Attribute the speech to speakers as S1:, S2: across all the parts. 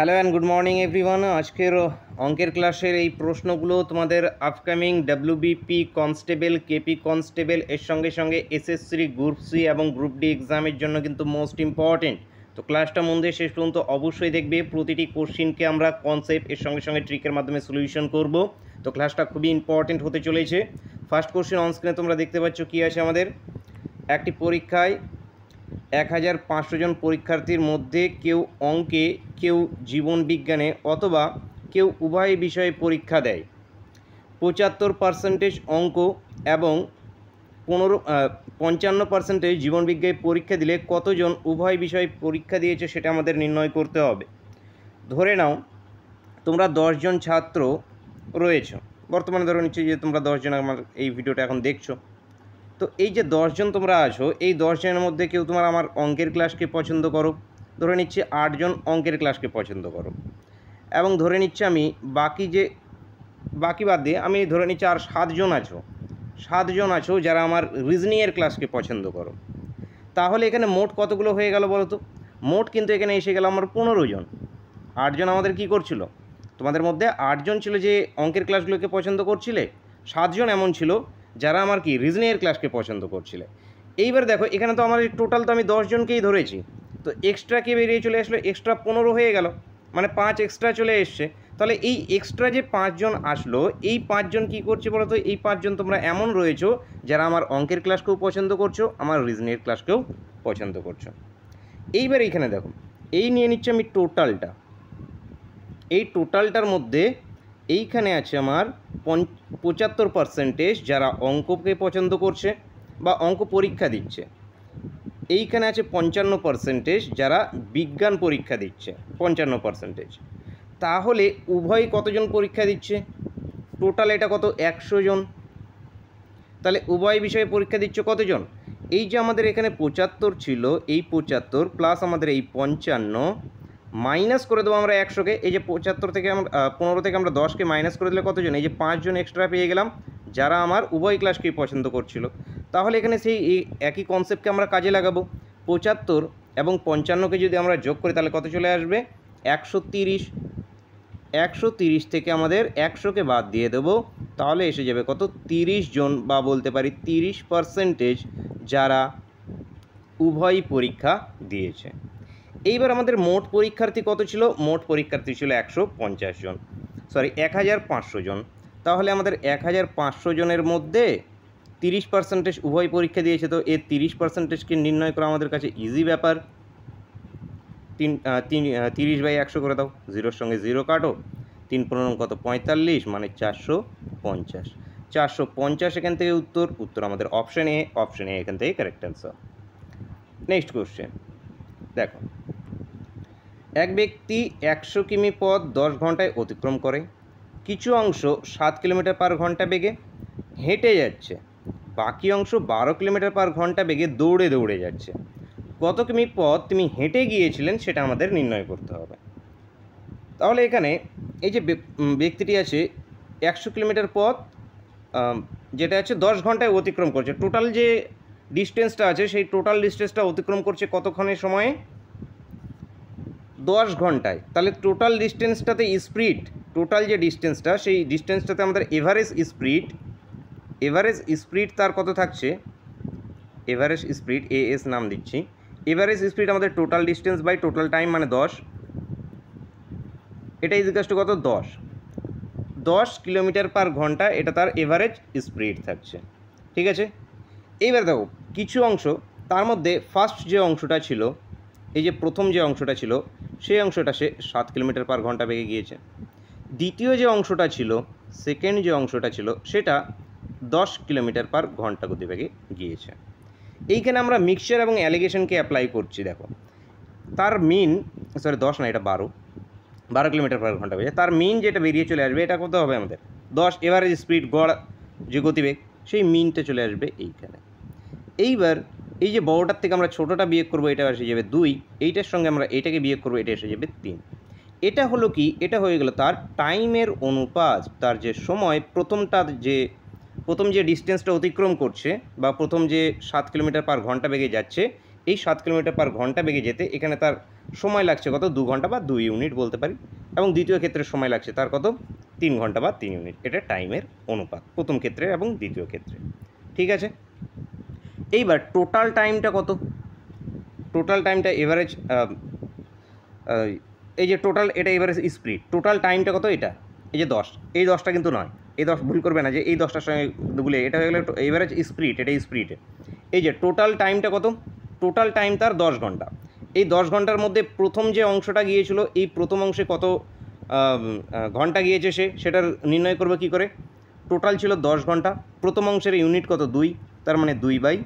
S1: Hello and good morning everyone. আজকের অঙ্কের ক্লাসের এই প্রশ্নগুলো তোমাদের upcoming WBP constable, KP constable এর সঙ্গে সঙ্গে এসএসসি গ্রুপ সি এবং গ্রুপ ডি এক্সামের জন্য কিন্তু মোস্ট ইম্পর্টেন্ট। তো ক্লাসটা মন দিয়ে শেষ পর্যন্ত অবশ্যই দেখবে। প্রতিটি কোশ্চিনকে আমরা কনসেপ্ট এর সঙ্গে সঙ্গে ট্রিকের মাধ্যমে সলিউশন করব। তো ক্লাসটা খুবই ইম্পর্টেন্ট হতে চলেছে। ফার্স্ট কোশ্চেন অনস্ক্রিনে তোমরা দেখতে পাচ্ছ কী আছে আমাদের। একটি পরীক্ষায় 1500 জন পরীক্ষার্থীর মধ্যে কেউ অঙ্কে, কেউ জীবন বিজ্ঞানে অথবা কেউ উভয় বিষয়ে পরীক্ষা দেয়। 75% অঙ্ক এবং 55% জীবনবিজ্ঞানে পরীক্ষা দিলে কতজন উভয় বিষয়ে পরীক্ষা দিয়েছে সেটা আমাদের নির্ণয় করতে হবে। ধরে নাও তোমরা 10 জন ছাত্র রয়েছ, বর্তমানে ধরে নিচ্ছি যে তোমরা 10 জন আমার এই ভিডিওটা এখন দেখছো। তো এই যে 10 জন তোমরা আছো, এই 10 জনের মধ্যে কেউ তোমার আমার অঙ্কের ক্লাসকে পছন্দ করো, ধরে নিচ্ছি 8 জন অঙ্কের ক্লাসকে পছন্দ করো, এবং ধরে নিচ্ছি আমি বাকি বাদ দিয়ে আমি ধরে নিচ্ছি আর 7 জন আছো যারা আমার রিজনিংয়ের ক্লাসকে পছন্দ করো। তাহলে এখানে মোট কতগুলো হয়ে গেল বলো তো? মোট কিন্তু এখানে এসে গেল আমার 15 জন। 8 জন আমাদের কি করছিল? তোমাদের মধ্যে 8 জন ছিল যে অঙ্কের ক্লাসগুলোকে পছন্দ করছিলে, 7 জন এমন ছিল যারা আমার কি রিজনিংয়ের ক্লাসকে পছন্দ করছিলে। এইবার দেখো এখানে তো আমার টোটাল তো আমি 10 জনকেই ধরেছি, তো এক্সট্রা কে বেরিয়ে চলে আসলো, এক্সট্রা 15 হয়ে গেল, মানে 5 এক্সট্রা চলে এসছে। তাহলে এই এক্সট্রা যে 5 জন আসলো, এই 5 জন কী করছে বলো তো? এই 5 জন তোমরা এমন রয়েছো যারা আমার অঙ্কের ক্লাসকেও পছন্দ করছো, আমার রিজনিংয়ের ক্লাসকেও পছন্দ করছো। এইবার এইখানে দেখো, এই নিয়ে নিচ্ছি আমি টোটালটা। এই টোটালটার মধ্যে এইখানে আছে আমার 75% যারা অঙ্ককে পছন্দ করছে বা অঙ্ক পরীক্ষা দিচ্ছে। এইখানে আছে 55% যারা বিজ্ঞান পরীক্ষা দিচ্ছে, 55%। তাহলে উভয় কতজন পরীক্ষা দিচ্ছে? টোটাল এটা কত? 100 জন। তাহলে উভয় বিষয়ে পরীক্ষা দিচ্ছে কতজন? এই যে আমাদের এখানে 75 ছিল, এই 75 প্লাস আমাদের এই 55 মাইনাস করে দেবো আমরা 100কে। এই যে 75 থেকে আমরা 15 থেকে আমরা 10কে মাইনাস করে দিলে কতজন? এই যে 5 জন এক্সট্রা পেয়ে গেলাম যারা আমার উভয় ক্লাসকেই পছন্দ করছিল। তাহলে এখানে সেই একই কনসেপ্টকে আমরা কাজে লাগাবো। 75 এবং 55কে যদি আমরা যোগ করি তাহলে কত চলে আসবে? 130। 130 থেকে আমাদের 100কে বাদ দিয়ে দেবো, তাহলে এসে যাবে কত? 30 জন, বা বলতে পারি 30% যারা উভয় পরীক্ষা দিয়েছে। এইবার আমাদের মোট পরীক্ষার্থী কত ছিল? মোট পরীক্ষার্থী ছিল 1500 জন। তাহলে আমাদের 1500 জনের মধ্যে 30% উভয় পরীক্ষা দিয়েছে। তো এর 30%কে নির্ণয় করা আমাদের কাছে ইজি ব্যাপার। 30/100 করে দাও, 0-র সঙ্গে 0 কাটো, 3×15 কত? 45, মানে 450। 450 এখান থেকে উত্তর আমাদের অপশান এ এখান থেকে কারেক্ট অ্যান্সার। নেক্সট কোশ্চেন দেখো, এক ব্যক্তি 100 কিমি পথ 10 ঘন্টায় অতিক্রম করে। কিছু অংশ 7 কিলোমিটার/ঘন্টা বেগে হেঁটে যাচ্ছে, বাকি অংশ 12 কিলোমিটার/ঘন্টা বেগে দৌড়ে যাচ্ছে। কত কিমি পথ তিনি হেঁটে গিয়েছিলেন সেটা আমাদের নির্ণয় করতে হবে। তাহলে এখানে এই যে ব্যক্তিটি আছে 100 কিলোমিটার পথ যেটা আছে 10 ঘন্টায় অতিক্রম করছে, টোটাল যে ডিস্টেন্সটা আছে সেই টোটাল ডিস্টেন্সটা অতিক্রম করছে কতক্ষণের সময়ে? 10 ঘন্টায়। তাহলে টোটাল ডিস্টেন্সটাতে স্পিড, টোটাল যে ডিস্টেন্সটা সেই ডিস্টেন্সটাতে আমাদের এভারেজ স্পিড তার কত থাকছে? এভারেজ স্পিড এএস নাম দিচ্ছি। এভারেজ স্পিড আমাদের total distance by total time, মানে 10। এটা ইজিকাস টু কত? 10 কিলোমিটার/ঘন্টা, এটা তার এভারেজ স্পিড থাকছে। ঠিক আছে। এইবার দেখো কিছু অংশ, তার মধ্যে ফার্স্ট যে অংশটা ছিল, এই যে প্রথম যে অংশটা ছিল সেই অংশটা সে 7 কিলোমিটার/ঘন্টা বেগে গিয়েছে। দ্বিতীয় যে অংশটা ছিল, সেকেন্ড যে অংশটা ছিল, সেটা 10 কিলোমিটার/ঘন্টা গতিবেগে গিয়েছে। এইখানে আমরা মিক্সচার এবং অ্যালিগেশনকে অ্যাপ্লাই করছি। দেখো তার মিন, 10 না, এটা 12 কিলোমিটার/ঘন্টা বেগে তার মিন যেটা বেরিয়ে চলে আসবে, এটা কত হবে আমাদের? 10 এভারেজ স্পিড, গড় যে গতিবেগ, সেই মিনটা চলে আসবে এইখানে। এইবার এই যে বড়টার থেকে আমরা ছোটোটা বিয়োগ করবো, এটা এসে যাবে 2। এইটার সঙ্গে আমরা এটাকে বিয়োগ করবো, এটা এসে যাবে 3। এটা হলো কি? এটা হয়ে গেল তার টাইমের অনুপাত, তার যে সময় প্রথম যে ডিস্টেন্সটা অতিক্রম করছে, বা প্রথম যে 7 কিলোমিটার/ঘন্টা বেগে যাচ্ছে, এই 7 কিলোমিটার/ঘন্টা বেগে যেতে এখানে তার সময় লাগছে কত 2 ঘন্টা বা 2 ইউনিট বলতে পারি, এবং দ্বিতীয় ক্ষেত্রে সময় লাগছে তার কত 3 ঘন্টা বা 3 ইউনিট। এটা টাইমের অনুপাত প্রথম ক্ষেত্রে এবং দ্বিতীয় ক্ষেত্রে। ঠিক আছে, এইবার টোটাল টাইমটা কত? টোটাল টাইমটা এভারেজ, এই যে টোটাল এটা এভারেজ স্পিড, টোটাল টাইমটা কত? এটা এই যে 10, এই 10টা কিন্তু নয়, এই 10 ভুল করবে না যে এই 10টার সঙ্গে ভুলে, এটা হয়ে গেলে এভারেজ স্পিড, এটা স্পিডে। এই যে টোটাল টাইমটা কত? টোটাল টাইম তার 10 ঘন্টা। এই 10 ঘন্টার মধ্যে প্রথম যে অংশটা গিয়েছিল, এই প্রথম অংশে কত ঘন্টা গিয়েছে সেটার নির্ণয় করবে কী করে? টোটাল ছিল 10 ঘন্টা, প্রথম অংশের ইউনিট কত? 2, তার মানে 2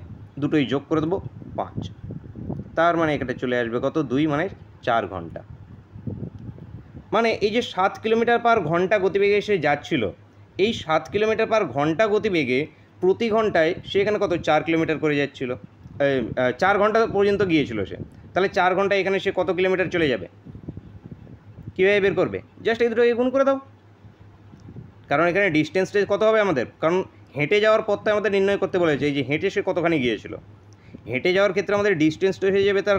S1: দুটোই যোগ করে দেবো 5, তার মানে এটা চলে আসবে কত? 2 মানে 4 ঘন্টা। মানে এই যে 7 কিলোমিটার পার ঘন্টা গতিবেগে সে যাচ্ছিল, এই 7 কিলোমিটার পার ঘন্টা গতিবেগে প্রতি ঘন্টায় সে এখানে কত 4 কিলোমিটার করে যাচ্ছিল, 4 ঘন্টা পর্যন্ত গিয়েছিল সে। তাহলে 4 ঘন্টা এখানে সে কত কিলোমিটার চলে যাবে? কীভাবে বের করবে? জাস্ট এই দুটো গুণ করে দাও, কারণ এখানে ডিস্টেন্সটা কত হবে আমাদের, কারণ হেঁটে যাওয়ার পথটা আমাদের নির্ণয় করতে বলেছে। এই যে হেঁটে সে কতখানি গিয়েছিল, হেঁটে যাওয়ার ক্ষেত্রে আমাদের ডিস্টেন্সটা হয়ে যাবে তার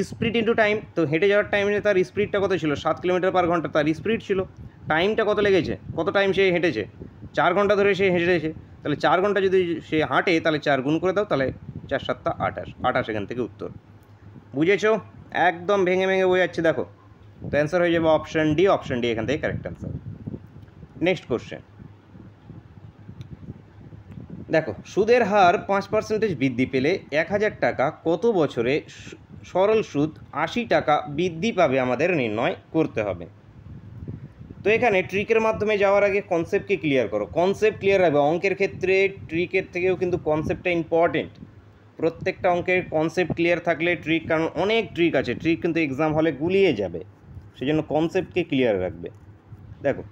S1: স্পিড ইন্টু টাইম। তো হেঁটে যাওয়ার টাইমে তার স্পিডটা কত ছিল? 7 কিলোমিটার পার ঘন্টা তার স্পিড ছিল। টাইমটা কত লেগেছে? কত টাইম সে হেঁটেছে? 4 ঘন্টা ধরে সে হেঁটেছে। তাহলে 4 ঘন্টা যদি সে হাঁটে, তাহলে 4 গুণ করে দাও, তাহলে 4 7 28, 28 এখান থেকে উত্তর। বুঝেছো? একদম ভেঙে ভেঙে বোঝাচ্ছে, দেখো। তো অ্যান্সার হয়ে যাবে অপশান ডি, অপশান ডি এখান থেকে কারেক্ট অ্যান্সার। নেক্সট কোশ্চেন দেখো, সুদের হার 5% বৃদ্ধি পেলে 1000 টাকা কত বছরে সরল সুদ 80 টাকা বৃদ্ধি পাবে আমাদের নির্ণয় করতে হবে। তো এখানে ট্রিকের মাধ্যমে যাওয়ার আগে কনসেপ্টকে ক্লিয়ার করো। কনসেপ্ট ক্লিয়ার হবে। অঙ্কের ক্ষেত্রে ট্রিকের থেকেও কিন্তু কনসেপ্টটা ইম্পর্টেন্ট। প্রত্যেকটা অঙ্কের কনসেপ্ট ক্লিয়ার থাকলে ট্রিক, কারণ অনেক ট্রিক আছে, ট্রিক কিন্তু এক্সাম হলে গুলিয়ে যাবে, সেজন্য কনসেপ্টকে ক্লিয়ার রাখবে। দেখো,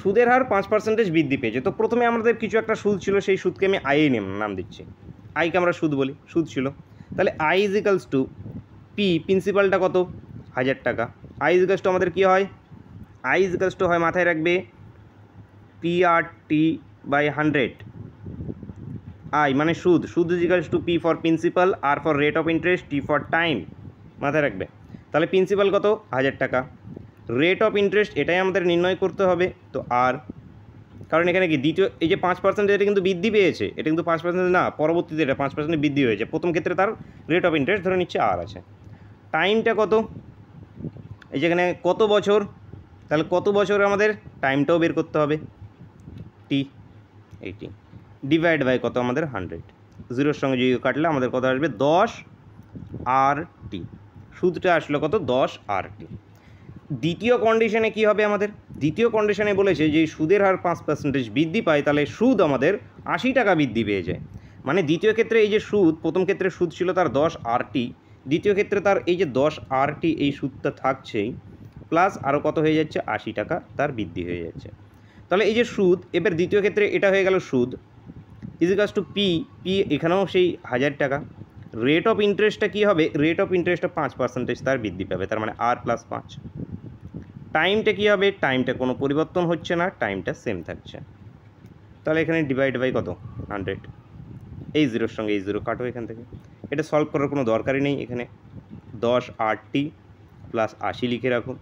S1: সুদের হার 5% বৃদ্ধি পেয়েছে। তো প্রথমে আমাদের কিছু একটা সুদ ছিল, সেই সুদকে আমি আই নাম দিচ্ছি, আইকে আমরা সুদ বলি, সুদ ছিল। তাহলে I is equals to P, প্রিন্সিপালটা কত? 1000 টাকা। আই ইজ ইকালস টু আমাদের কী হয়? আই ইজ ইকালস টু হয়, মাথায় রাখবে, P R T by 100। I মানে সুদ, সুদ is equals to P for principal, R for rate of interest, T for time, মাথায় রাখবে। তাহলে প্রিন্সিপাল কত? 1000 টাকা। রেট অফ ইন্টারেস্ট এটাই আমাদের নির্ণয় করতে হবে, তো আর, কারণ এখানে কি দ্বিতীয় এই যে 5% এটা কিন্তু বৃদ্ধি পেয়েছে, এটা কিন্তু 5% না, পরবর্তীতে এটা 5% বৃদ্ধি হয়েছে। প্রথম ক্ষেত্রে তার রেট অফ ইন্টারেস্ট ধরে নিচ্ছে আর আছে। টাইমটা কত? এই যেখানে কত বছর, তাহলে কত বছর আমাদের টাইমটাও বের করতে হবে, টি 80 ডিভাইড বাই কত আমাদের 100, জিরোর সঙ্গে যদি কাটলে আমাদের কত আসবে? 10 আর টি। সুদটা আসলো কত? 10 আর টি। দ্বিতীয় কন্ডিশনে কি হবে আমাদের? দ্বিতীয় কন্ডিশনে বলেছে যে সুদের হার 5% বৃদ্ধি পায়, তাহলে সুদ আমাদের 80 টাকা বৃদ্ধি পেয়ে যায়। মানে দ্বিতীয় ক্ষেত্রে এই যে সুদ, প্রথম ক্ষেত্রে সুদ ছিল তার 10 আর টি, দ্বিতীয় ক্ষেত্রে তার এই যে 10 আর টি, এই সুদটা থাকছেই, প্লাস আরও কত হয়ে যাচ্ছে? 80 টাকা তার বৃদ্ধি হয়ে যাচ্ছে। তাহলে এই যে সুদ, এবার দ্বিতীয় ক্ষেত্রে এটা হয়ে গেল সুদ is equals to P, P এখানেও সেই 1000 টাকা। রেট অফ ইন্টারেস্টটা কী হবে? রেট অফ ইন্টারেস্টটা 5% তার বৃদ্ধি পাবে, তার মানে আর প্লাস 5। টাইমটা কী হবে? টাইমটা কোনো পরিবর্তন হচ্ছে না, টাইমটা সেম থাকছে। তাহলে এখানে ডিভাইড বাই কত? 100। এই জিরোর সঙ্গে এই জিরো কাটো এখান থেকে, এটা সলভ করার কোনো দরকারই নেই। এখানে 10 আর টি প্লাস 80 লিখে রাখুন,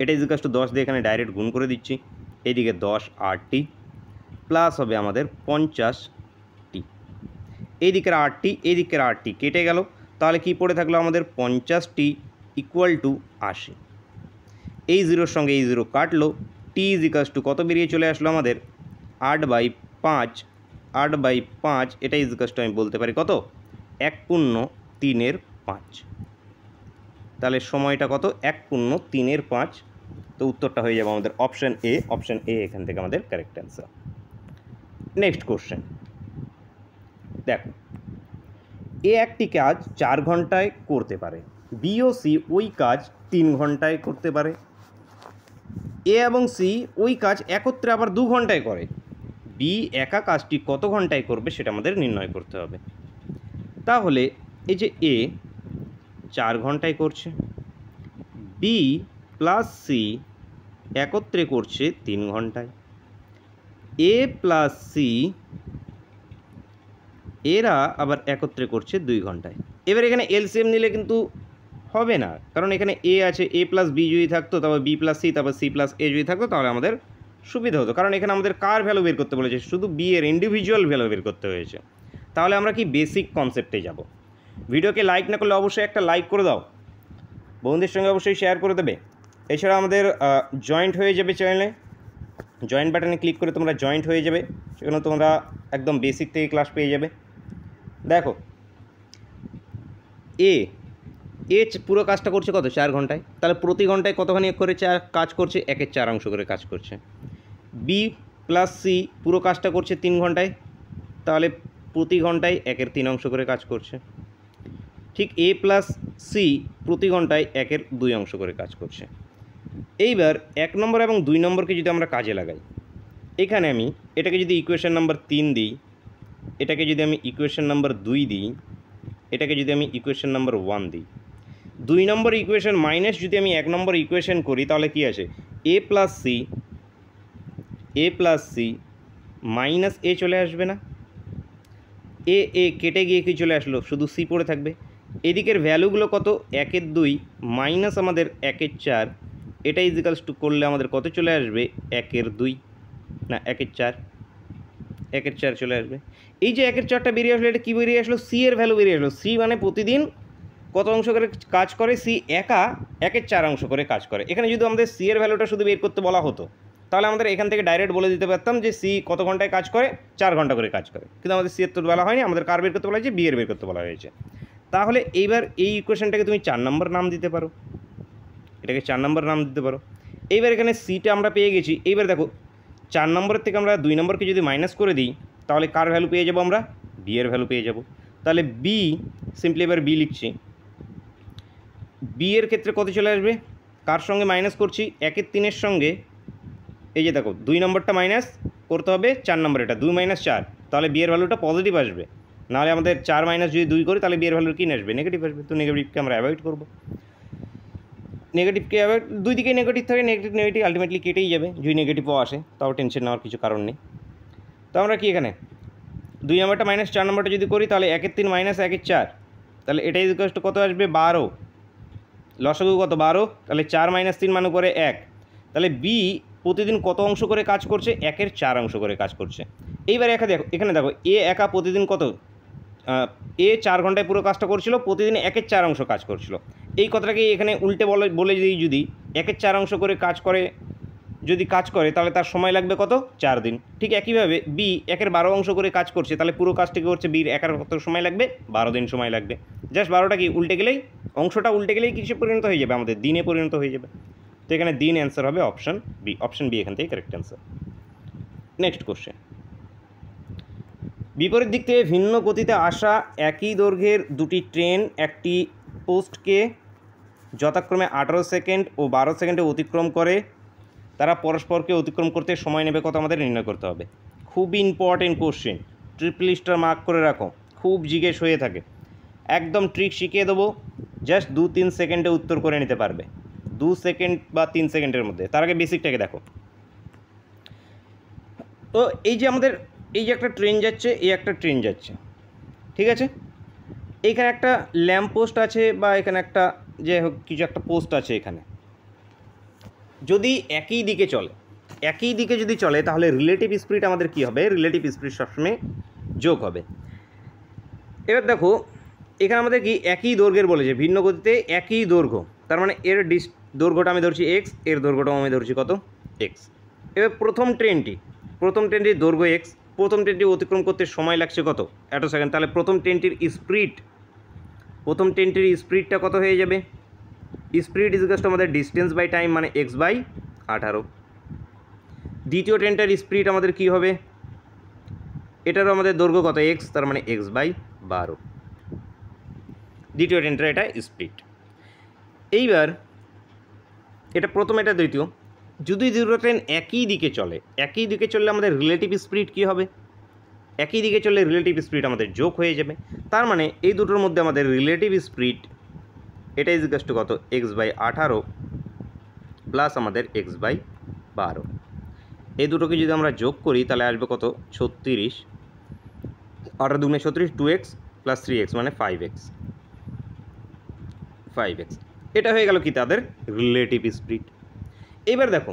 S1: এটা ইজ ইকালস টু 10 দিয়ে এখানে ডাইরেক্ট গুণ করে দিচ্ছি। এইদিকে 10 আর টি প্লাস হবে আমাদের 50 টি, এইদিকের আর টি এইদিকের আর টি কেটে গেল, তাহলে কি পড়ে থাকলো আমাদের? 50 টি ইকুয়াল টু 80। এই জিরোর সঙ্গে এই জিরো কাটলো, টি ইজ ইকালস টু কত বেরিয়ে চলে আসলো আমাদের? 8/5, 8/5, এটা ইজ ইকালস টু আমি বলতে পারি কত? 1/3/5। তাহলে সময়টা কত? 1/3/5। তো উত্তরটা হয়ে যাবে আমাদের অপশান এ, অপশান এ এখান থেকে আমাদের কারেক্ট অ্যান্সার। নেক্সট কোশ্চেন দেখো, এ একটি কাজ 4 ঘন্টায় করতে পারে, বি ও সি ওই কাজ 3 ঘন্টায় করতে পারে। এ এবং সি ওই কাজ একত্রে আবার 2 ঘন্টায় করে, বি একা কাজটি কত ঘন্টায় করবে সেটা আমাদের নির্ণয় করতে হবে। তাহলে এই যে এ 4 ঘন্টায় করছে, বি প্লাস সি একত্রে করছে 3 ঘন্টায়, এ প্লাস সি এরা আবার একত্রে করছে 2 ঘন্টায়। এবার এখানে এলসিএম নিলে কিন্তু হবে না, কারণ এখানে এ আছে, এ প্লাস বি যদি থাকতো, তারপর বি প্লাস সি, তারপর সি প্লাস এ যদি থাকতো, তাহলে আমাদের সুবিধা হতো। কারণ এখানে আমাদের কার ভ্যালু বের করতে বলেছে, শুধু বি এর ইন্ডিভিজুয়াল ভ্যালু বের করতে হয়েছে। তাহলে আমরা কি বেসিক কনসেপ্টে যাব। ভিডিওকে লাইক না করলে অবশ্যই একটা লাইক করে দাও, বন্ধুদের সঙ্গে অবশ্যই শেয়ার করে দেবে। এছাড়া আমাদের জয়েন্ট হয়ে যাবে চ্যানেলে, জয়েন্ট বাটনে ক্লিক করে তোমরা জয়েন্ট হয়ে যাবে, সেখানে তোমরা একদম বেসিক থেকে ক্লাস পেয়ে যাবে। দেখো এ পুরো কাজটা করছে কত, 4 ঘন্টায়, তাহলে প্রতি ঘন্টায় কতখানি করে কাজ করছে, 1/4 অংশ করে কাজ করছে। বি প্লাস সি পুরো কাজটা করছে 3 ঘন্টায়, তাহলে প্রতি ঘন্টায় 1/3 অংশ করে কাজ করছে। ঠিক এ প্লাস সি প্রতি ঘন্টায় 1/2 অংশ করে কাজ করছে। এইবার 1 নম্বর এবং 2 নম্বরকে যদি আমরা কাজে লাগাই, এখানে আমি এটাকে যদি ইকুয়েশন নাম্বার 3 দিই, এটাকে যদি আমি ইকুয়েশন নাম্বার 2 দিই, এটাকে যদি আমি ইকুয়েশন নাম্বার 1 দিই, 2 নম্বর ইকুয়েশন মাইনাস যদি আমি 1 নম্বর ইকুয়েশন করি, তাহলে কি আসে, এ প্লাস সি মাইনাস এ চলে আসবে না, এ কেটে গিয়ে কি চলে আসলো, শুধু সি পড়ে থাকবে। এদিকের ভ্যালুগুলো কত, 1/2 মাইনাস আমাদের 1/4, এটা ইজিক্যালস টু করলে আমাদের কত চলে আসবে, 1/2 না 1/4 চলে আসবে। এই যে 1/4টা বেরিয়ে আসলো, এটা কী বেরিয়ে আসলো, সি এর ভ্যালু বেরিয়ে আসলো। সি মানে প্রতিদিন কত অংশ করে কাজ করে, সি 1/4 অংশ করে কাজ করে। এখানে যদি আমাদের সি এর ভ্যালুটা শুধু বের করতে বলা হতো, তাহলে আমাদের এখান থেকে ডাইরেক্ট বলে দিতে পারতাম যে সি কত ঘন্টায় কাজ করে, 4 ঘন্টা করে কাজ করে। কিন্তু আমাদের সি এর তো বলা হয়নি, আমাদের কার বের করতে বলা হয়েছে, বি এর বের করতে বলা হয়েছে। তাহলে এইবার এই ইকুয়েশনটাকে তুমি 4 নম্বর নাম দিতে পারো, এটাকে 4 নম্বর নাম দিতে পারো। এইবার এখানে সিটা আমরা পেয়ে গেছি। এইবার দেখো 4 নম্বরের থেকে আমরা 2 নম্বরকে যদি মাইনাস করে দিই, তাহলে কার ভ্যালু পেয়ে যাবো, আমরা বি এর ভ্যালু পেয়ে যাব। তাহলে বি সিম্পলি এবার বি লিখছি। বি এর ক্ষেত্রে কত চলে আসবে, কার সঙ্গে মাইনাস করছি, 1/3 সঙ্গে, এই যে দেখো 2 নম্বরটা মাইনাস করতে হবে 4 নম্বর, এটা 2 - 4, তাহলে বি এর ভ্যালুটা পজিটিভ আসবে। নাহলে আমাদের 4 মাইনাস যদি 2 করি, তাহলে বি এর ভ্যালু কী আসবে, নেগেটিভ আসবে। তো নেগেটিভকে আমরা অ্যাভয়েড করবো, নেগেটিভকে অ্যাভয়েড, দুই দিকেই নেগেটিভ থাকে, নেগেটিভ আলটিমেটলি কেটেই যাবে। যদি নেগেটিভও আসে তাও টেনশন নেওয়ার কিছু কারণ নেই। তো আমরা কি এখানে 2 নম্বরটা মাইনাস 4 নম্বরটা যদি করি, তাহলে 1/3 মাইনাস 1/4, তাহলে এটা ইকুয়াল টু কত আসবে, 12। লসাগু কত, 12, তাহলে 4 - 3 মানে করে 1। তাহলে বি প্রতিদিন কত অংশ করে কাজ করছে, 1/4 অংশ করে কাজ করছে। এইবার এখানে দেখো এ একা প্রতিদিন কত, এ 4 ঘন্টায় পুরো কাজটা করছিল, প্রতিদিন 1/4 অংশ কাজ করছিল। এই কথাটাকে এখানে উল্টে বলে দিই, যদি 1/4 অংশ করে কাজ করে তাহলে তার সময় লাগবে কত, 4 দিন। ঠিক একইভাবে বি 1/12 অংশ করে কাজ করছে, তাহলে পুরো কাজটাকে করছে বির একার কত সময় লাগবে, 12 দিন সময় লাগবে। জাস্ট 12টা কি উল্টে গেলেই, অংশটা উল্টে গেলেই কিসে পরিণত হয়ে যাবে, আমাদের দিনে পরিণত হয়ে যাবে। তো এখানে দিন অ্যান্সার হবে অপশন বি এখান থেকে কারেক্ট অ্যান্সার। নেক্সট কোশ্চেন, বিপরীত দিক থেকে ভিন্ন গতিতে আসা একই দৈর্ঘ্যের দুটি ট্রেন একটি পোস্টকে যথাক্রমে 18 সেকেন্ড ও 12 সেকেন্ডে অতিক্রম করে, তারা পরস্পরকে অতিক্রম করতে সময় নেবে কত, আমাদের নির্ণয় করতে হবে। খুবই important question, triple star mark করে রাখো, খুব জিজ্ঞেস হয়ে থাকে। একদম ট্রিক শিখিয়ে দেবো, জাস্ট 2-3 সেকেন্ডে উত্তর করে নিতে পারবে, 2 সেকেন্ড বা 3 সেকেন্ডের মধ্যে। তার আগে বেসিকটাকে দেখো। তো এই যে আমাদের এই যে একটা ট্রেন যাচ্ছে, এই একটা ট্রেন যাচ্ছে, ঠিক আছে। এইখানে একটা ল্যাম্প পোস্ট আছে, বা এখানে একটা যে হোক কিছু একটা পোস্ট আছে। এখানে যদি একই দিকে যদি চলে, তাহলে রিলেটিভ স্পিড আমাদের কি হবে, রিলেটিভ স্পিড সবসময় যোগ হবে। এবার দেখো এখানে আমাদের কি একই দৈর্ঘ্যের বলেছে, ভিন্ন গতিতে একই দৈর্ঘ্য, তার মানে এর দৈর্ঘ্যটা আমি ধরছি এক্স, এর দৈর্ঘ্যটাও আমি ধরছি কত, এক্স। এবার প্রথম ট্রেনটির দৈর্ঘ্য এক্স, প্রথম ট্রেনটি অতিক্রম করতে সময় লাগছে কত, 1 সেকেন্ড। তাহলে প্রথম ট্রেনটির স্পিডটা কত হয়ে যাবে, স্পিড ইজ আমাদের ডিস্টেন্স বাই টাইম, মানে x/18। দ্বিতীয় ট্রেনটার স্পিড আমাদের কি হবে, এটারও আমাদের দৈর্ঘ্য কত, এক্স, তার মানে x/12। দ্বিতীয় ট্রেনটার এটা স্পিড। এইবার এটা প্রথম, এটা দ্বিতীয়। যদি দুটো ট্রেন একই দিকে চললে আমাদের রিলেটিভ স্পিড কী হবে, একই দিকে চললে রিলেটিভ স্পিড আমাদের যোগ হয়ে যাবে। তার মানে এই দুটোর মধ্যে আমাদের রিলেটিভ স্পিড এটা ইজ ইকুয়াল টু কত, x/18 প্লাস আমাদের x/12। এই দুটোকে যদি আমরা যোগ করি, তাহলে আসবে কত, 36, 18 × 2 = 36, 2x প্লাস 3x মানে 5x। 5x। এটা হয়ে গেল কি তাদের রিলেটিভ স্পিড। এবার দেখো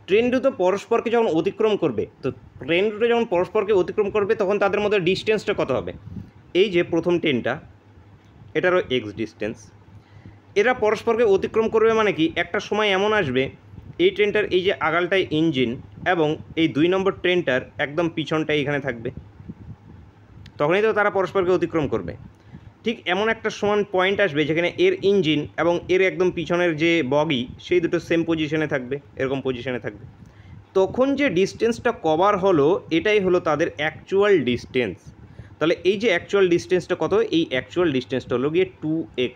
S1: ট্রেন দুটো পরস্পরকে যখন অতিক্রম করবে, তো ট্রেন দুটো যখন পরস্পরকে অতিক্রম করবে তখন তাদের মধ্যে ডিস্টেন্সটা কত হবে? এই যে প্রথম ট্রেনটা, এটারও এক্স ডিস্টেন্স, এরা পরস্পরকে অতিক্রম করবে মানে কি একটা সময় এমন আসবে এই ট্রেনটার এই যে আগালটায় ইঞ্জিন এবং এই 2 নম্বর ট্রেনটার একদম পিছনটাই এখানে থাকবে, তখনই তো তারা পরস্পরকে অতিক্রম করবে। ঠিক এমন একটা সমান পয়েন্ট আসবে যেখানে এর ইঞ্জিন এবং এর একদম পিছনের যে বগি সেই দুটো সেম পজিশনে থাকবে, এরকম পজিশনে থাকবে। তখন যে ডিস্টেন্সটা কভার হলো এটাই হলো তাদের অ্যাকচুয়াল ডিস্টেন্স। তাহলে এই যে অ্যাকচুয়াল ডিস্টেন্সটা কত? এই অ্যাকচুয়াল ডিস্টেন্সটা হলো গিয়ে 2x,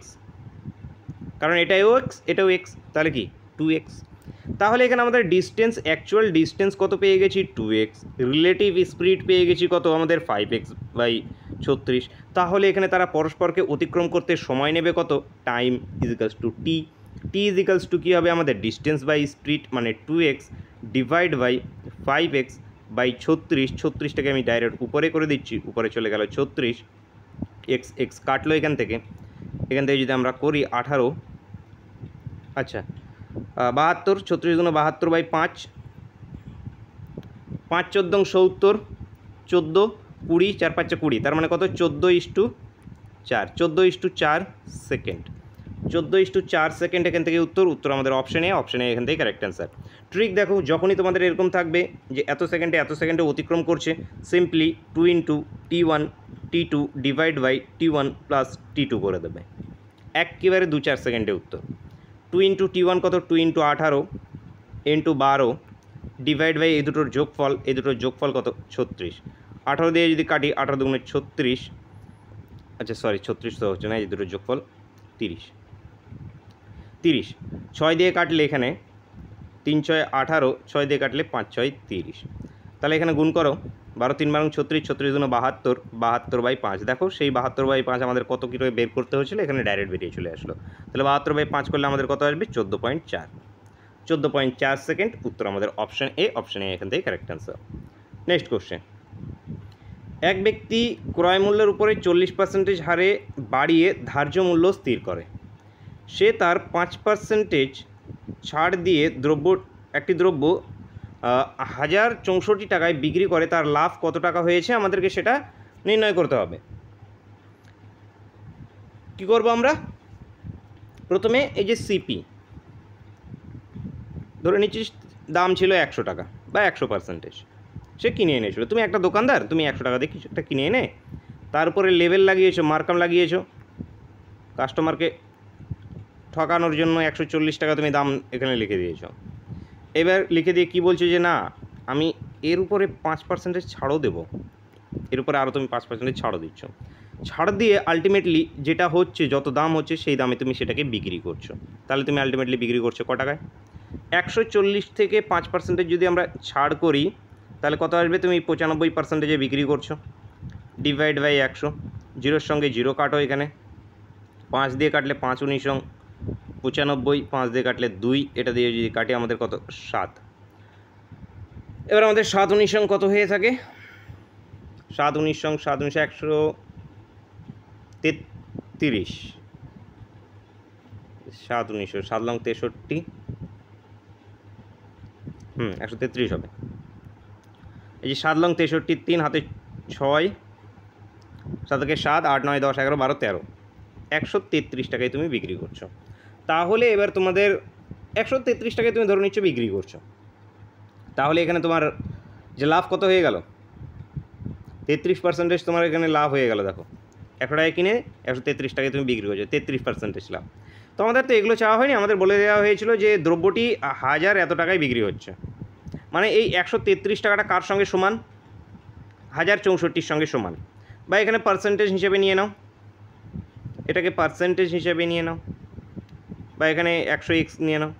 S1: কারণ এটাও এক্স এটাও এক্স, তাহলে কি 2x। তাহলে এখানে আমাদের ডিস্টেন্স, অ্যাকচুয়াল ডিস্টেন্স কত পেয়ে গেছি? 2x। রিলেটিভ স্পিড পেয়ে গেছি কত? আমাদের 5x/36। তাহলে এখানে তারা পরস্পরকে অতিক্রম করতে সময় নেবে কত? টাইম ইজিক্যালস টু টি। টি ইজিক্যালস টু কী হবে? আমাদের ডিস্টেন্স বাই স্পিড মানে 2x ডিভাইড বাই 5x/36। 36টাকে আমি ডাইরেক্ট উপরে করে দিচ্ছি, উপরে চলে গেল 36, এক্স এক্স কাটলো এখান থেকে যদি আমরা করি 18, আচ্ছা 72, 36 গুণ 72/5, 5 14 70, 14 20, 4 5 20, তার মানে কত? 14:4, 14:4 সেকেন্ড, 14:4 সেকেন্ড এখান থেকে উত্তর আমাদের অপশানে এখান থেকে কারেক্ট অ্যান্সার। ট্রিক দেখো, যখনই তোমাদের এরকম থাকবে যে এত সেকেন্ডে অতিক্রম করছে, simply 2 × t1 t2 divide by t1 plus t2 করে দেবে, একেবারে 2-4 সেকেন্ডে উত্তর। 2 × t1 কত? 2 × 18 × 12 ডিভাইড বাই এই দুটোর যোগফল কত? 36। 18 দিয়ে যদি কাটি, 18 × 2 = 36, আচ্ছা সরি 36 তো হচ্ছে না, এই দুটোর যোগফল 30। 6 দিয়ে কাটলে এখানে 3 × 6 = 18, 6 দিয়ে কাটলে 5 × 6 = 30। তাহলে এখানে গুণ করো, 12 3 × 36, 36 গুণ 72, 72/5। দেখো সেই 72/5 আমাদের কত কী করে বের করতে হয়েছিল, এখানে ডাইরেক্ট বেরিয়ে চলে আসলো। তাহলে 72/5 করলে আমাদের কত আসবে? 14.4, 14.4 সেকেন্ড। উত্তর আমাদের অপশান এ এখান থেকে কারেক্ট অ্যান্সার। নেক্সট কোশ্চেন, এক ব্যক্তি ক্রয় মূল্যের উপরে 40% হারে বাড়িয়ে ধার্য মূল্য স্থির করে। সে তার 5% ছাড় দিয়ে একটি দ্রব্য 1064 টাকায় বিক্রি করে। তার লাভ কত টাকা হয়েছে আমাদেরকে সেটা নির্ণয় করতে হবে। কি করব আমরা? প্রথমে এই যে সিপি ধরে নিচ্ছি দাম ছিল 100 টাকা বা 100%, সে কিনে এনেছিল। তুমি একটা দোকানদার, তুমি 100 টাকা দিয়ে কিছু একটা কিনে এনে তারপরে লেবেল লাগিয়েছো, মার্কাম লাগিয়েছো, কাস্টমারকে ঠকানোর জন্য 140 টাকা তুমি দাম এখানে লিখে দিয়েছো। এবার লিখে দিয়ে কি বলছো যে না আমি এর উপরে 5% ছাড়ও দেবো, এর উপরে আরও তুমি 5% ছাড়ও দিচ্ছ। ছাড় দিয়ে আলটিমেটলি যেটা হচ্ছে, যত দাম হচ্ছে সেই দামে তুমি সেটাকে বিক্রি করছো। তাহলে তুমি আলটিমেটলি বিক্রি করছো ক টাকায়? 140 থেকে 5% যদি আমরা ছাড় করি তাহলে কত আসবে? তুমি 95%-এ বিক্রি করছো, ডিভাইড বাই 100, 0-এর সঙ্গে 0 কাটো, এখানে 5 দিয়ে কাটলে 5 × 19 = 95, 5 দিয়ে কাটলে 2, এটা দিয়ে যদি কাটি আমাদের কত? 7। এবার আমাদের 7 × 19 কত হয়ে থাকে? 7 × 19 133, 7 × 19 7 লং 63, 133 হবে। এই যে 7 লং 63, 3 হাতে 6, 7 × 7 8 9 10 11 12 13, 133 টাকায় তুমি বিক্রি করছো। তাহলে এবার তোমাদের 133 টাকায় তুমি ধরে নিচ্ছ বিক্রি করছো, তাহলে এখানে তোমার যে লাভ কত হয়ে গেল? 33% তোমার এখানে লাভ হয়ে গেল। দেখো 100 টাকায় কিনে 133 টাকায় তুমি বিক্রি করছো, 33% লাভ। তো আমাদের তো এগুলো চাওয়া হয়নি, আমাদের বলে দেওয়া হয়েছিল যে দ্রব্যটি 1000 এত টাকায় বিক্রি হচ্ছে, মানে এই 133 টাকাটা কার সঙ্গে সমান? 1064-র সঙ্গে সমান। বা এখানে পার্সেন্টেজ হিসেবে নিয়ে নাও, এটাকে পার্সেন্টেজ হিসেবে নিয়ে নাও, বা এখানে 100x নিয়ে নাও।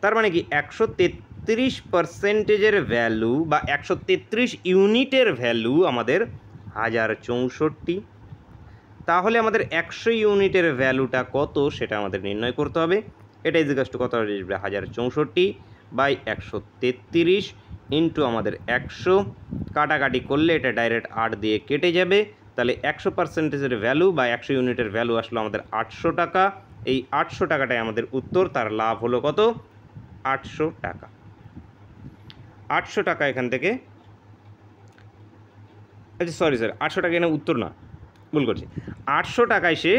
S1: তার মানে কি 133%-এর ভ্যালু বা 133 ইউনিটের ভ্যালু আমাদের 1064। তাহলে আমাদের 100 ইউনিটের ভ্যালুটা কত সেটা আমাদের নির্ণয় করতে হবে। এটা ইজিকাস টু কত আসবে? 1064/133 ইন্টু আমাদের 100, কাটাকাটি করলে এটা ডাইরেক্ট 8 দিয়ে কেটে যাবে। তাহলে 100%-এর ভ্যালু বা 100 ইউনিটের ভ্যালু আসলো আমাদের 800 টাকা। এই 800 টাকাটাই আমাদের উত্তর। তার লাভ হলো কত? 800 টাকা। 800 টাকা এখান থেকে, আচ্ছা সরি 800 টাকা এখানে উত্তর না, ভুল করছি। 800 টাকায় সে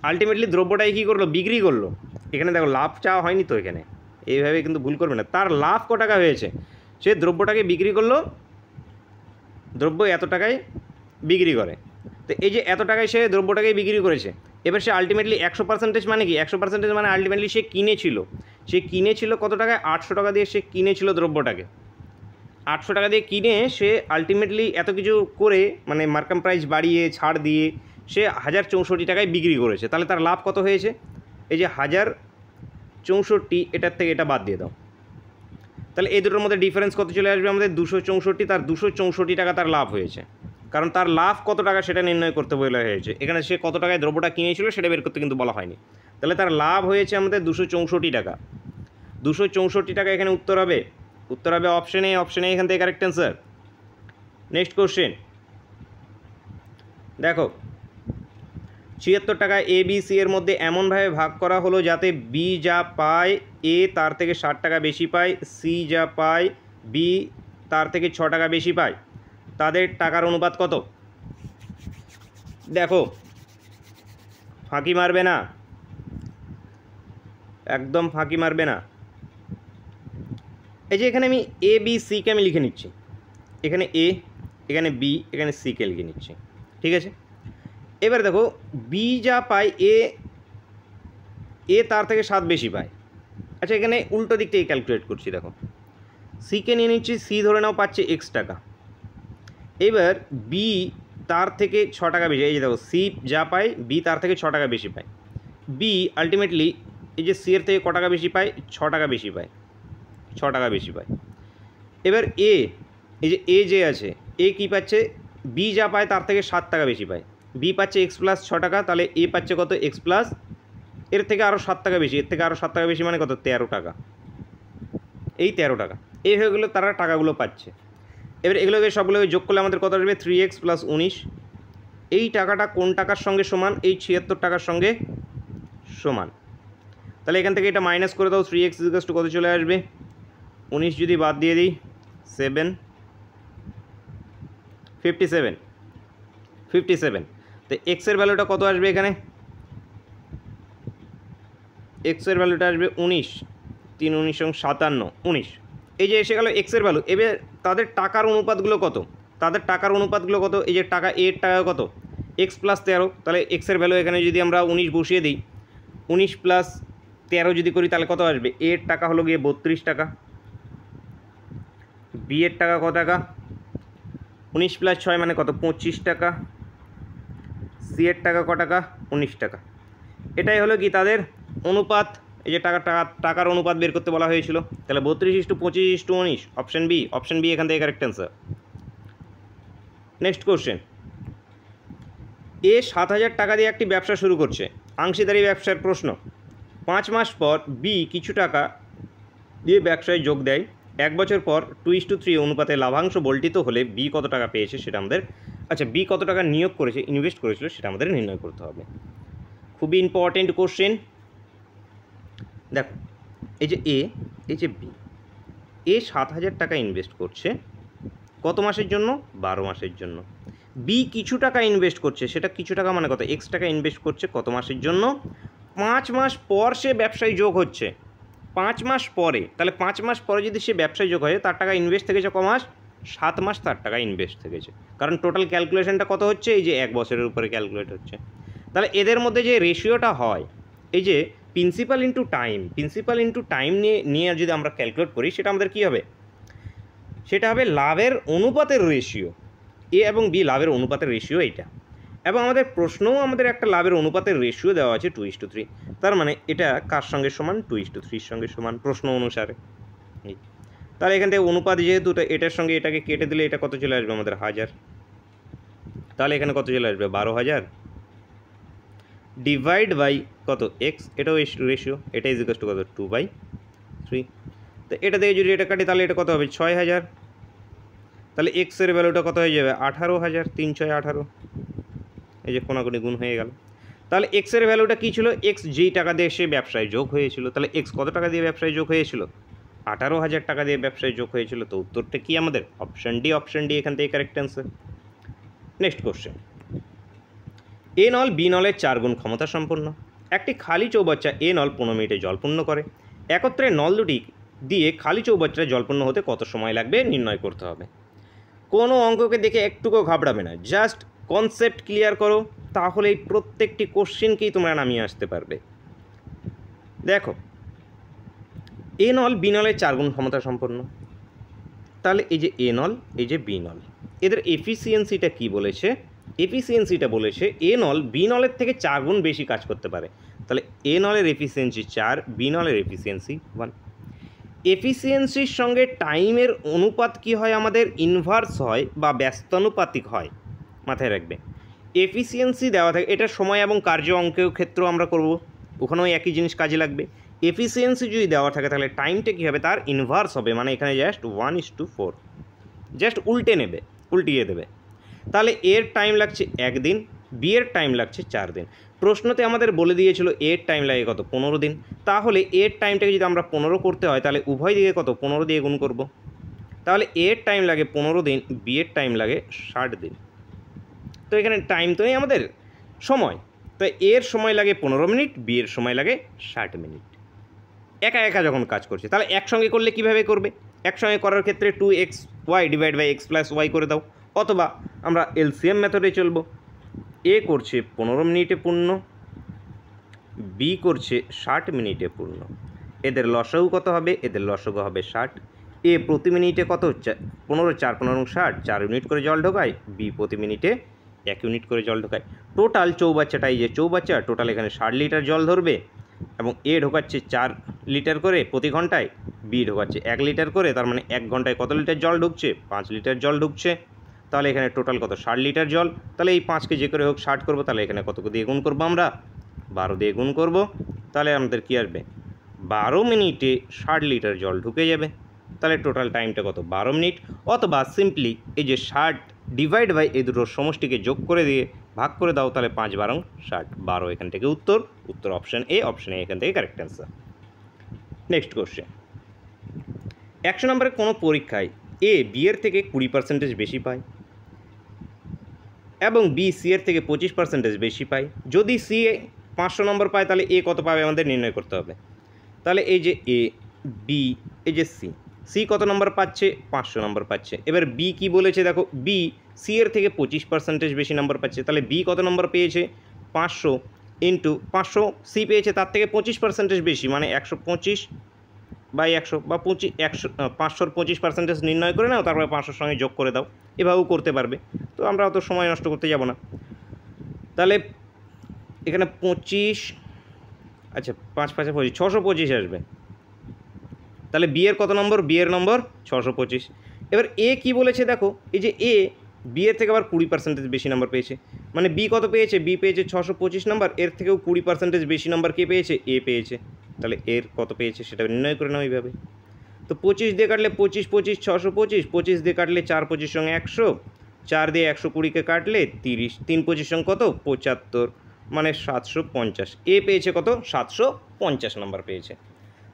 S1: আলটিমেটলি দ্রব্যটাই কী করলো? বিক্রি করলো। এখানে দেখো লাভ চাওয়া হয়নি তো, এখানে এইভাবে কিন্তু ভুল করবে না। তার লাভ ক টাকা হয়েছে? সে দ্রব্যটাকে বিক্রি করলো, দ্রব্য এত টাকায় বিক্রি করে। তো এই যে এত টাকায় সে দ্রব্যটাকে বিক্রি করেছে, এবার সে আলটিমেটলি 100% মানে কি? 100% মানে আলটিমেটলি সে কিনেছিল কত টাকায়? 800 টাকা দিয়ে সে কিনেছিল দ্রব্যটাকে। 800 টাকা দিয়ে কিনে সে আলটিমেটলি এত কিছু করে, মানে মার্কেট প্রাইস বাড়িয়ে ছাড় দিয়ে সে 1064 টাকায় বিক্রি করেছে। তাহলে তার লাভ কত হয়েছে? এই যে 1064, এটার থেকে এটা বাদ দিয়ে দাও, তাহলে এই দুটোর মধ্যে ডিফারেন্স কত চলে আসবে আমাদের? 264। তার 264 টাকা তার লাভ হয়েছে, কারণ তার লাভ কত টাকা সেটা নির্ণয় করতে বলা হয়েছে। এখানে সে কত টাকায় দ্রব্যটা কিনেছিল সেটা বের করতে কিন্তু বলা হয়নি। তাহলে তার লাভ হয়েছে আমাদের 264 টাকা। 264 টাকা এখানে উত্তর হবে। উত্তর হবে অপশন এ। অপশন এ এখান থেকে কারেক্ট অ্যান্সার। নেক্সট কোশ্চেন দেখো, 76 টাকা এ বি সি এর মধ্যে এমনভাবে ভাগ করা হলো যাতে বি যা পায় এ তার থেকে 60 টাকা বেশি পায়, সি যা পায় বি তার থেকে 6 টাকা বেশি পায়। তাদের টাকার অনুপাত কত? দেখো ফাঁকি মারবে না, একদম ফাঁকি মারবে না। এই যে এখানে আমি এ বি সিকে আমি লিখে নিচ্ছি, এখানে এ, এখানে বি, এখানে সিকে লিখে নিচ্ছি, ঠিক আছে। এবার দেখো বি যা পায় এ তার থেকে 7 বেশি পায়। আচ্ছা এখানে উল্টো দিক থেকে ক্যালকুলেট করছি, দেখো সিকে নিয়ে নিচ্ছি, সি ধরে নাও পাচ্ছে x টাকা। এবার বি তার থেকে 6 টাকা বেশি, এই যে দেখো সি যা পায় বি তার থেকে 6 টাকা বেশি পায়। বি আলটিমেটলি এই যে সি এর থেকে ক টাকা বেশি পায়? 6 টাকা বেশি পায়, 6 টাকা বেশি পায়। এবার এ, এই যে এ যে আছে, এ কী পাচ্ছে? বি যা পায় তার থেকে 7 টাকা বেশি পায়। বি পাচ্ছে x প্লাস 6 টাকা, তাহলে এ পাচ্ছে কত? x প্লাস এর থেকে আরও 7 টাকা বেশি, এর থেকে আরও 7 টাকা বেশি মানে কত? 13 টাকা। এই 13 টাকা এই হয়ে গেলো তারা টাকাগুলো পাচ্ছে। এবার এগুলোকে সবগুলোকে যোগ করলে আমাদের কত আসবে? 3x plus 19। এই টাকাটা কোন টাকার সঙ্গে সমান? এই 76 টাকার সঙ্গে সমান। তাহলে এখান থেকে এটা মাইনাস করে দাও, 3x = কত চলে আসবে? 19 যদি বাদ দিয়ে দিই 57। তো এক্সের ভ্যালুটা কত আসবে? এখানে এক্সের ভ্যালুটা আসবে 19, 3 19 57, 19। এই যে এসে গেল এক্সের ভ্যালু। এবার তাদের টাকার অনুপাতগুলো কত? এই যে টাকা, এর টাকা কত? x plus 13। তাহলে এক্সের ভ্যালু এখানে যদি আমরা 19 বসিয়ে দিই, 19 প্লাস 13 যদি করি তাহলে কত আসবে? এর টাকা হলো গিয়ে 32 টাকা, বি এর টাকা কত টাকা? 19 প্লাস 6 মানে কত? 25 টাকা, সি এর টাকা ক টাকা? 19 টাকা। এটাই হলো কি তাদের অনুপাত। এই যে টাকার অনুপাত বের করতে বলা হয়েছিল। তাহলে 32:25:19, অপশন বি এখান থেকে কারেক্ট অ্যান্সার। নেক্সট কোশ্চেন, এ 7000 টাকা দিয়ে একটি ব্যবসা শুরু করছে, অংশীদারি ব্যবসার প্রশ্ন। 5 মাস পর বি কিছু টাকা দিয়ে ব্যবসায় যোগ দেয়, 1 বছর পর 2:3 অনুপাতে লাভাংশ বল্টিত হলে বি কত টাকা পেয়েছে সেটা আমাদের, আচ্ছা বি কত টাকা নিয়োগ করেছে, ইনভেস্ট করেছিল সেটা আমাদের নির্ণয় করতে হবে। খুবই ইম্পর্টেন্ট কোশ্চেন। দেখো এই যে এ, এই যে বি, এ 7000 টাকা ইনভেস্ট করছে কত মাসের জন্য? 12 মাসের জন্য। বি কিছু টাকা ইনভেস্ট করছে, সেটা কিছু টাকা মানে কত? x টাকা ইনভেস্ট করছে কত মাসের জন্য? 5 মাস পর সে ব্যবসায় যোগ হচ্ছে, 5 মাস পরে। তাহলে 5 মাস পরে যদি সে ব্যবসায় যোগ হয়, তার টাকা ইনভেস্ট থেকেছে ক মাস? 7 মাস তার টাকা ইনভেস্ট থেকেছে। কারণ টোটাল ক্যালকুলেশনটা কত হচ্ছে? এই যে 1 বছরের উপরে ক্যালকুলেট হচ্ছে। তাহলে এদের মধ্যে যে রেশিওটা হয়, এই যে প্রিন্সিপাল ইন্টু টাইম নিয়ে যদি আমরা ক্যালকুলেট করি, সেটা আমাদের কী হবে? সেটা হবে লাভের অনুপাতের রেশিও। এ এবং বি লাভের অনুপাতের রেশিও এইটা। এবং আমাদের প্রশ্নও আমাদের একটা লাভের অনুপাতের রেশিও দেওয়া আছে 2:3। তার মানে এটা কার সঙ্গে সমান? 2:3 সঙ্গে সমান প্রশ্ন অনুসারে। তাহলে এখান থেকে অনুপাত যেহেতু এটার সঙ্গে এটাকে কেটে দিলে এটা কত চলে আসবে আমাদের? 1000। তাহলে এখানে কত চলে আসবে? 12000 ডিভাইড বাই কত? এক্স, এটাও রেশিও, এটা = কত? 2/3। তো এটা থেকে যদি এটা কাটি তাহলে এটা কত হবে? 6000। তাহলে এক্সের ভ্যালুটা কত হয়ে যাবে? 18000, 3 6 18। এই যে কোনাকুনি গুণ হয়ে গেল। তাহলে এক্সের ভ্যালুটা কী ছিল, এক্স যেই টাকা দিয়ে সে ব্যবসায় যোগ হয়েছিল, তাহলে এক্স কত টাকা দিয়ে ব্যবসায় যোগ হয়েছিল, 18,000 টাকা দিয়ে ব্যবসায় যোগ হয়েছিল। তো উত্তরটা কি আমাদের অপশান ডি এখান থেকে কারেক্ট অ্যান্সার। নেক্সট কোশ্চেন, এ নল বি নলের 4 গুণ ক্ষমতা সম্পন্ন। একটি খালি চৌবাচ্চা এ নল 15 মিনিটে জলপূর্ণ করে। একত্রে নল দুটি দিয়ে খালি চৌবাচ্চাটা জলপূর্ণ হতে কত সময় লাগবে নির্ণয় করতে হবে। কোনো অঙ্ককে দেখে একটুকু ঘাবড়াবে না, জাস্ট কনসেপ্ট ক্লিয়ার করো, তাহলে এই প্রত্যেকটি কোশ্চেনকেই তোমরা নামিয়ে আসতে পারবে। দেখো, এ নল বি নলের 4 গুণ ক্ষমতা সম্পন্ন, তাহলে এই যে এ নল এই যে বি নল, এদের এফিসিয়েন্সিটা কি বলেছে, এফিসিয়েন্সিটা বলেছে এ নল বি নলের থেকে 4 গুণ বেশি কাজ করতে পারে। তাহলে এ নলের এফিসিয়েন্সি 4, বি নলের এফিসিয়েন্সি 1। এফিসিয়েন্সির সঙ্গে টাইমের অনুপাত কি হয়, আমাদের ইনভার্স হয় বা ব্যস্তানুপাতিক হয়, মাথায় রাখবে। এফিসিয়েন্সি দেওয়া থাকে, এটা সময় এবং কার্য অঙ্কের ক্ষেত্রেও আমরা করব, ওখানেও একই জিনিস কাজে লাগবে। এফিসিয়েন্সি যদি দেওয়া থাকে তাহলে টাইমটা কী হবে, তার ইনভার্স হবে, মানে এখানে জাস্ট 1:4, জাস্ট উল্টিয়ে দেবে। তাহলে এর টাইম লাগছে 1 দিন, বি এর টাইম লাগছে 4 দিন। প্রশ্নতে আমাদের বলে দিয়েছিল এর টাইম লাগে কত, 15 দিন। তাহলে এর টাইমটাকে যদি আমরা 15 করতে হয় তাহলে উভয় দিকে কত, 15 দিয়ে গুণ করব। তাহলে এর টাইম লাগে 15 দিন, বি এর টাইম লাগে 60 দিন। তো এখানে টাইম তো নেই আমাদের, সময়, তো এর সময় লাগে 15 মিনিট, বি এর সময় লাগে 60 মিনিট। একা একা যখন কাজ করছে, তাহলে একসঙ্গে করলে কীভাবে করবে, একসঙ্গে করার ক্ষেত্রে 2xy divide by x plus y করে দাও, অথবা আমরা এলসিএম মেথডে চলব। এ করছে 15 মিনিটে পূর্ণ, বি করছে 60 মিনিটে পূর্ণ। এদের লসাগু কত হবে, এদের লসাগু হবে 60। এ প্রতি মিনিটে কত, 15, 4 15 60, 4 ইউনিট করে জল ঢোকায়, বি প্রতি মিনিটে 1 ইউনিট করে জল ঢোকায়। টোটাল চৌবাচ্চাটাই যে চৌবাচ্চা, টোটাল এখানে 60 লিটার জল ধরবে, এবং এ ঢোকাচ্ছে 4 লিটার করে প্রতি ঘন্টায়, বি ঢোকাচ্ছে 1 লিটার করে, তার মানে 1 ঘন্টায় কত লিটার জল ঢুকছে, 5 লিটার জল ঢুকছে। তাহলে এখানে টোটাল কত, 60 লিটার জল। তাহলে এই 5কে যে করে হোক 60 করবো, তাহলে এখানে কত দিয়ে গুণ করবো, আমরা 12 দিয়ে গুণ করব। তাহলে আমাদের কী আসবে, 12 মিনিটে 60 লিটার জল ঢুকে যাবে। তাহলে টোটাল টাইমটা কত, 12 মিনিট। অথবা সিম্পলি এই যে 60 ডিভাইড বাই এই দুটোর সমষ্টিকে যোগ করে দিয়ে ভাগ করে দাও, তাহলে 5 12 60, 12 এখান থেকে উত্তর অপশান এ এখান থেকে কারেক্ট অ্যান্সার। নেক্সট কোশ্চেন, 100 নম্বরের কোনো পরীক্ষায় এ বি এর থেকে 20% বেশি পায় এবং বি সি এর থেকে 25% বেশি পায়। যদি সি 500 নম্বর পায় তাহলে এ কত পাবে আমাদের নির্ণয় করতে হবে। তাহলে এই যে এ, বি, এই যে সি কত নম্বর পাচ্ছে, 500 নম্বর পাচ্ছে। এবার বি কি বলেছে দেখো, বি সি এর থেকে 25% বেশি নম্বর পাচ্ছে। তাহলে বি কত নম্বর পেয়েছে, 500 ইন্টু 500, সি পেয়েছে তার থেকে 25% বেশি, মানে 125 বাই 100 বা 500-র 25% নির্ণয় করে নাও, তারপরে 500-র সঙ্গে যোগ করে দাও, এভাবেও করতে পারবে। তো আমরা অত সময় নষ্ট করতে যাব না। তাহলে এখানে 25, আচ্ছা 5 5 25, 625 আসবে। তাহলে বি এর কত নম্বর, বি এর নম্বর 625। এবার এ কি বলেছে দেখো, এই যে এ বি এর থেকে আবার 20% বেশি নম্বর পেয়েছে, মানে বি কত পেয়েছে, বি পেয়েছে 625 নম্বর, এর থেকেও 20% বেশি নম্বর কে পেয়েছে, এ পেয়েছে। তাহলে এর কত পেয়েছে সেটা নির্ণয় করে নাও এইভাবে। তো 25 দিয়ে কাটলে 25 25 625, 25 দিয়ে কাটলে 4 25 সঙ্গে 100, 4 দিয়ে 120কে কাটলে 30, 3 25 সঙ্গে কত 75, মানে 750। এ পেয়েছে কত, 750 নম্বর পেয়েছে।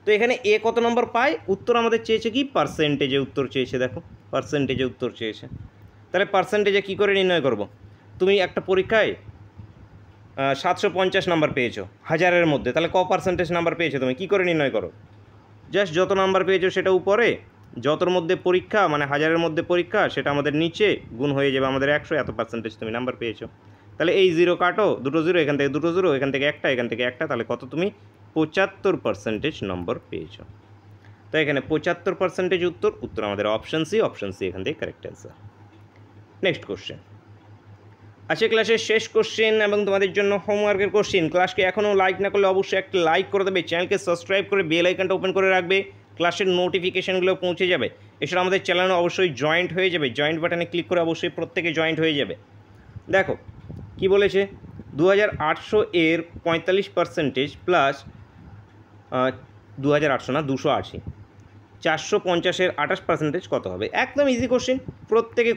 S1: তো এখানে এ কত নম্বর পায়, উত্তর আমাদের চেয়েছে কি, পার্সেন্টেজে উত্তর চেয়েছে। দেখো পার্সেন্টেজে উত্তর চেয়েছে, তাহলে পার্সেন্টেজে কী করে নির্ণয় করব। তুমি একটা পরীক্ষায় 750 নাম্বার পেয়েছো 1000-এর মধ্যে, তাহলে ক পার্সেন্টেজ নাম্বার পেয়েছো তুমি কী করে নির্ণয় করো, জাস্ট যত নাম্বার পেয়েছো সেটা উপরে, যতর মধ্যে পরীক্ষা মানে 1000-এর মধ্যে পরীক্ষা সেটা আমাদের নিচে, গুণ হয়ে যাবে আমাদের 100, এত পার্সেন্টেজ তুমি নাম্বার পেয়েছো। তাহলে এই 0 কাটো, 2 0, এখান থেকে 2 0, এখান থেকে একটা, এখান থেকে একটা, তাহলে কত তুমি 75% নম্বর পেয়েছো। তো এখানে 75% উত্তর আমাদের অপশান সি এখান থেকে কারেক্ট অ্যান্সার। নেক্সট কোশ্চেন, আজকে ক্লাসের শেষ কোশ্চেন এবং তোমাদের জন্য হোমওয়ার্কের কোশ্চেন। ক্লাসকে এখনও লাইক না করলে অবশ্যই একটা লাইক করে দেবে, চ্যানেলকে সাবস্ক্রাইব করে বেল আইকনটা ওপেন করে রাখবে, ক্লাসের নোটিফিকেশানগুলো পৌঁছে যাবে। এছাড়া আমাদের চ্যানেলে অবশ্যই জয়েন্ট হয়ে যাবে, জয়েন্ট বাটনে ক্লিক করে অবশ্যই প্রত্যেকে জয়েন্ট হয়ে যাবে। দেখো কি বলেছে, 2800 এর 45% প্লাস 2800 না 280, 450-এর 28% কত হবে। একদম ইজি কোশ্চেন, প্রত্যেকে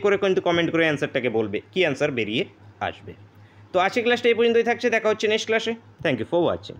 S1: করে কিন্তু কমেন্ট করে অ্যান্সারটাকে বলবে, কি অ্যান্সার বেরিয়ে আসবে। তো আজকে ক্লাসটা এই পর্যন্তই থাকছে, দেখা হচ্ছে নেক্সট ক্লাসে। Thank you for watching.